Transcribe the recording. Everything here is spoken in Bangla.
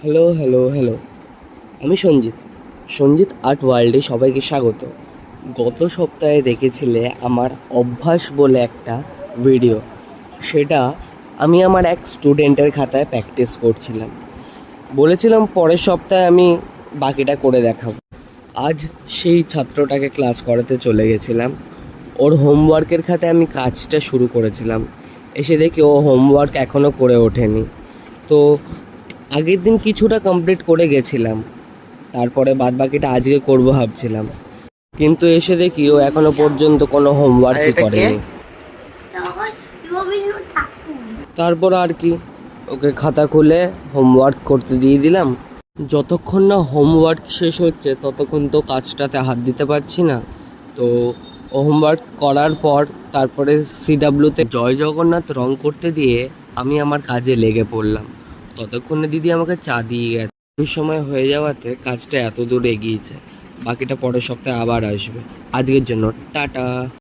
হ্যালো হ্যালো হ্যালো, আমি সঞ্জিত আর্ট ওয়ার্ল্ডে সবাইকে স্বাগত। গত সপ্তাহে দেখেছিলে আমার অভ্যাস বলে একটা ভিডিও। সেটা আমি আমার এক স্টুডেন্টের খাতায় প্র্যাকটিস করছিলাম। বলেছিলাম পরের সপ্তাহে আমি বাকিটা করে দেখাবো। আজ সেই ছাত্রটাকে ক্লাস করাতে চলে গেছিলাম। ওর হোমওয়ার্কের খাতায় আমি কাজটা শুরু করেছিলাম, এসে দেখি ও হোমওয়ার্ক এখনও করে ওঠেনি। তো আগের দিন কিছুটা কমপ্লিট করে গেছিলাম, তারপরে বাদবাকিটা আজকে করবো ভাবছিলাম, কিন্তু এসে দেখি ও এখনো পর্যন্ত কোনো হোমওয়ার্কই করেনি। তারপর আর কি, ওকে খাতা খুলে হোমওয়ার্ক করতে দিয়ে দিলাম। যতক্ষণ না হোমওয়ার্ক শেষ হচ্ছে ততক্ষণ তো কাজটাতে হাত দিতে পারছি না। তো হোমওয়ার্ক করার পর তারপরে সিডাব্লিউতে জয় জগন্নাথ রং করতে দিয়ে আমি আমার কাজে লেগে পড়লাম। ততক্ষণে দিদি আমাকে চা দিয়ে গেছে। ওই সময় হয়ে যাওয়াতে কাজটা এত দূর এগিয়েছে। বাকিটা পরের সপ্তাহে আবার আসবে। আজকের জন্য টাটা।